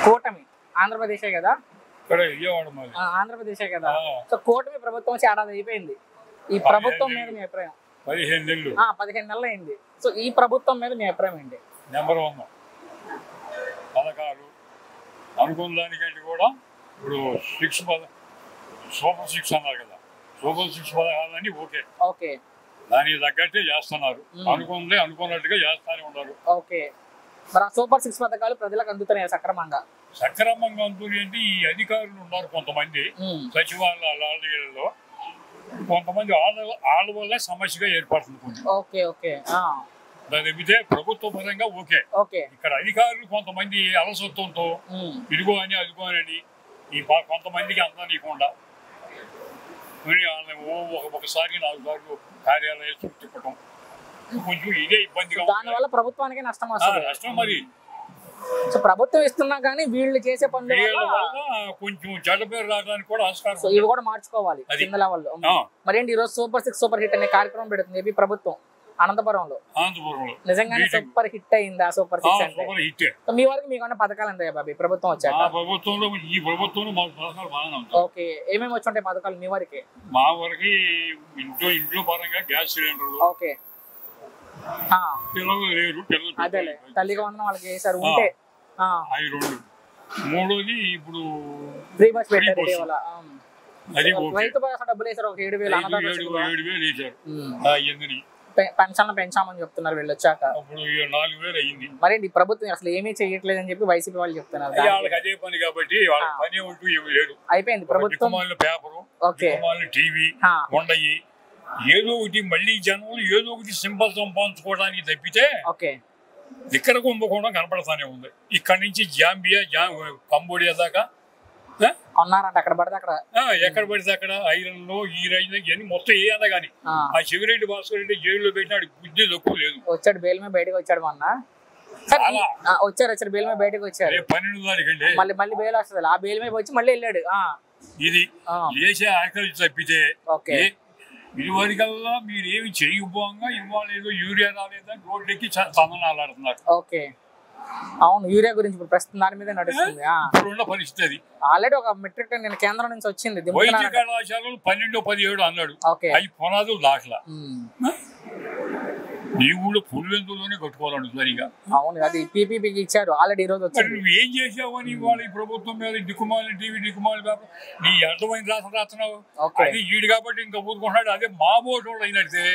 కూటమి ఆంధ్రప్రదేశే కదా, ఆంధ్రప్రదేశే కదా. సో కూటమి ప్రభుత్వం వచ్చి ఏడాది అయిపోయింది. ఈ ప్రభుత్వం మీద మీ అభిప్రాయం? 15 నెలలు అయింది. సో ఈ ప్రభుత్వం మీద మీ అభిప్రాయం ఏంటి? నెంబర్ 1 పథకాలు అనుకున్న దానికంటే కూడా ఇప్పుడు సూపర్ 6 అన్నారు కదా, సూపర్ 6 పథకాలన్నీ ఓకే, దానికి తగ్గట్టే చేస్తున్నారు. అనుకున్నట్టుగా చేస్తానే ఉన్నారు. ఓకే, మరి సూపర్ 6 పథకాలు ప్రజలకు అందుతున్నాయి సక్రమంగా? సక్రమంగా అందుతుంటే ఈ అధికారులు ఉన్నారు కొంతమంది సచివాలయాలలో, కొంతమంది వాళ్ళ వల్ల సమస్యగా ఏర్పడుతుంది. తప్పితే ప్రభుత్వ పరంగా ఓకే. ఇక్కడ అధికారులు కొంతమంది అలసత్వంతో ఇదిగో అని అదిగో అని ఈ కొంతమందికి అందనీయకుండా ఒకసారి 4 సార్లు కార్యాలయాలు చుట్టుకోవడం కొంచెం ఇదే ఇబ్బందిగా. దానివల్ల ప్రభుత్వానికి నష్టం మరి. సో ప్రభుత్వం ఇస్తున్నా కానీ వీళ్ళు చేసే పనుల వల్ల కొంచెం చెడ్డ పేరు రావడానికి కూడా ఆస్కారం. సో ఇవి కూడా మార్చుకోవాలి కింద లెవెల్లో. మరేంటి ఈరోజు సూపర్ 6 సూపర్ హిట్ అనే కార్యక్రమం పెడుతుంది ఏపీ ప్రభుత్వం అనంతపురంలో. నిజంగానే సూపర్ హిట్ అయింది ఆ సూపర్ 6 అంటే? మీ వరకు మీకు పథకాలు అందాయా బాబీ ప్రభుత్వం వచ్చాక? ప్రభుత్వంలో ఈ ప్రభుత్వంలో మాకు పథకాలు బాగానే ఉంటాయి. ఓకే, ఏమేమి వచ్చి ఉంటాయి పథకాలు మీ వరకు? మా వరకు ఇంట్లో పరంగా గ్యాస్ సిలిండర్లు, ఓకే, పిల్లలు లేరు, అదేలే తల్లిగా వందనం వాళ్ళకి వేసారు ఉంటే. మూడోది ఇప్పుడు ఫ్రీ బస్ పెట్టారు, రైతు భరోసా డబ్బులు వేసారు, ఒక 7,000 వేసారు. పెన్షన్ పెంచామని చెప్తున్నారు వీళ్ళు వచ్చాక. 4,000 అయ్యింది. మరి ఈ ప్రభుత్వం అసలు ఏమీ చేయట్లేదు అని చెప్పి వైసీపీ వాళ్ళు చెప్తున్నారు. అదే పని కాబట్టి పని ఉంటూ ఏమి లేదు. అయిపోయింది ప్రభుత్వం. పేపరు, టీవీ ఉండయి, ఏదో ఒకటి మళ్ళీ జనం ఏదో ఒకటి సింబల్ సంపాదించుకోవడానికి తప్పితే ఇక్కడ కుంభకోణం కనపడతానే ఉంది. ఇక్కడ నుంచి జాంబియా కంబోడియా దాకా కొన్నారంట, ఎక్కడ పడితే అక్కడ ఐరన్ లో ఈ రైన్ ఇవన్నీ మొత్తం ఏ అన్నా కానీ ఆ శివిరెడ్డి భాస్కర్ రెడ్డి జైల్లో పెట్టినాడు బుద్ధి తక్కువ లేదు. వచ్చాడు బెయిల్ మీద బయటకు వచ్చాడు మొన్న. వచ్చారు బెయిల్ మీద బయటకు వచ్చారు. 12 తారీఖండి మళ్ళీ బెయిల్ వస్తుంది. ఆ బెయిల్ మీద వచ్చి మళ్ళీ వెళ్ళాడు. ఇది చేసే ఆకలి తప్పితే ఇదివరకల్లా మీరు ఏమి చేయకపోగా ఇవ్వలేదు, యూరియా రాలేదా రోడ్లెక్కి సందనాలు ఆడుతున్నారు. ఓకే, అవును, యూరియా గురించి ఇప్పుడు ప్రస్తుతం దాని మీద నడుస్తుంది. ఇప్పుడున్న పరిస్థితి ఆల్రెడీ ఒక మెట్రిక్ టన్ కేంద్రం నుంచి వచ్చింది. వైద్య కళాశాలలు 12-17 అన్నాడు, అవి పునాదులు దాఖలా. నీ ఊళ్ళో పుల్లెందులోనే కట్టుకోవాలండి సరిగా. అవును, అది పీపీపీకి ఇచ్చారు ఆల్రెడీ. ఈ రోజు నువ్వు ఏం చేసావని ఇవాళ ఈ ప్రభుత్వం మీద దిక్కుమాలి టీవీ దిక్కుమాలి పేపర్ నీ అర్థమైన రాస్తున్నావు. అది ఈడు కాబట్టి ఇంకా ఊరుకుంటున్నాడు. అదే మా బోటోళ్ళు అయినట్టే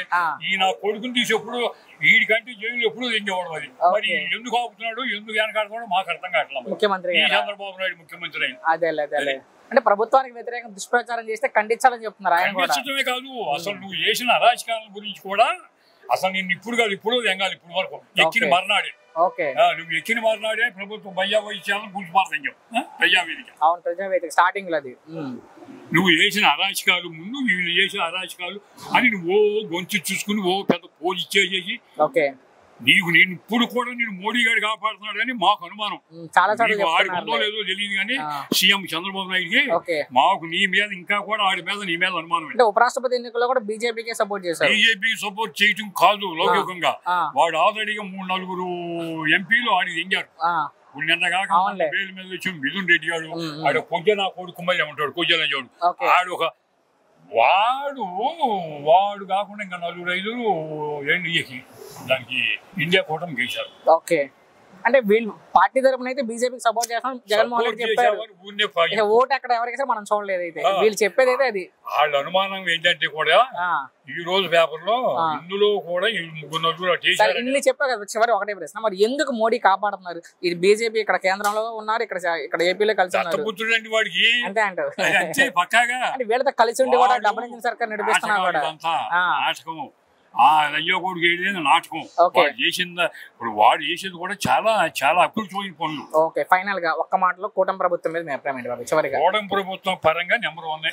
ఈ నా కొడుకుని తీసి ఎప్పుడు వీడికంటే జైలు ఎప్పుడు తెంగేవాడు. అది మరి ఎందుకు ఆపుతున్నాడు, ఎందుకు వెనకాడుతున్నాడు మాకు అర్థం కావట్లేదు. ముఖ్యమంత్రి చంద్రబాబు నాయుడు ముఖ్యమంత్రి అయింది. అదే అంటే ప్రభుత్వానికి వ్యతిరేకంగా దుష్ప్రచారం చేస్తే ఖండించాలని చెప్తున్నారు. ఖండించడమే కాదు, అసలు నువ్వు చేసిన అరాచకాల గురించి కూడా అసలు నేను ఇప్పుడు కాదు, ఇప్పుడు తెంగాలి. ఇప్పుడు వరకు ఎక్కిన మర్నాడే, నువ్వు ఎక్కిన మర్నాడే ప్రభుత్వం ప్రజావేదిక స్టార్టింగ్ లో అది నువ్వు చేసిన అరాచకాలు ముందు వీళ్ళు చేసిన అరాచకాలు అని నువ్వు గొంతు చూసుకుని పెద్ద పోజ్ ఇచ్చేసేసి నీకు నేను ఇప్పుడు కూడా నేను మోడీ గారు కాపాడుతున్నాడు అని మాకు అనుమానం. ఆడికి ఉందో లేదో తెలియదు కానీ సీఎం చంద్రబాబు నాయుడికి మాకు నీ మీద ఇంకా కూడా ఆడి మీద నీ మీద అనుమానం. ఉపరాష్ట్రపతి ఎన్నికల్లో కూడా బీజేపీకి సపోర్ట్ చేశారు. బీజేపీకి సపోర్ట్ చేయటం కాదు, లౌకికంగా వాడు ఆల్రెడీగా 3-4 ఎంపీలు ఆడికి దింగారు. నిన్నగాక పేరు మీద వచ్చి మిథున్ రెడ్డి గారు ఆడు కొంచెం నా కొడుకు కుమ్మయ్య ఉంటాడు, కొంచెం ఆడు ఒక వాడు కాకుండా ఇంకా 4-5 ఎన్డీఏకి దానికి ఇండియా కూటమి గెలిచారు. ఓకే, అంటే వీళ్ళు పార్టీ తరపున అయితే బీజేపీకి సపోర్ట్ చేస్తాం జగన్మోహన్ రెడ్డి చెప్పారు. ఓటు అక్కడ ఎవరికైనా మనం చూడలేదు. అయితే వీళ్ళు చెప్పేది అయితే అది. వాళ్ళ అనుమానం ఏంటంటే కూడా ఈ రోజు పేపర్ లో ఇందులో కూడా ఇన్ని చెప్పా కదా. చివరి ఒకటే ప్రశ్న, మరి ఎందుకు మోడీ కాపాడుతున్నారు? ఇది బీజేపీ ఇక్కడ కేంద్రంలో ఉన్నారు, ఇక్కడ ఏపీలో కలిసి ఉన్నారు. వాడికి అంతే అంటారు. అంటే వీళ్ళతో కలిసి ఉండి కూడా డబుల్ ఇంజిన్ సర్కార్ నడిపిస్తున్నారు కూడా. అయ్యో కొడుకు ఏదైనా నాటకం ఇప్పుడు వాడు చేసింది కూడా చాలా చాలా అకృతమైన పనులు. ఓకే, ఫైనల్ గా ఒక్క మాటలో కూటమి ప్రభుత్వం మీద మీ అభిప్రాయం ఏంటి బాబు చివరిగా? కూటమి ప్రభుత్వం పరంగా నెంబర్ 1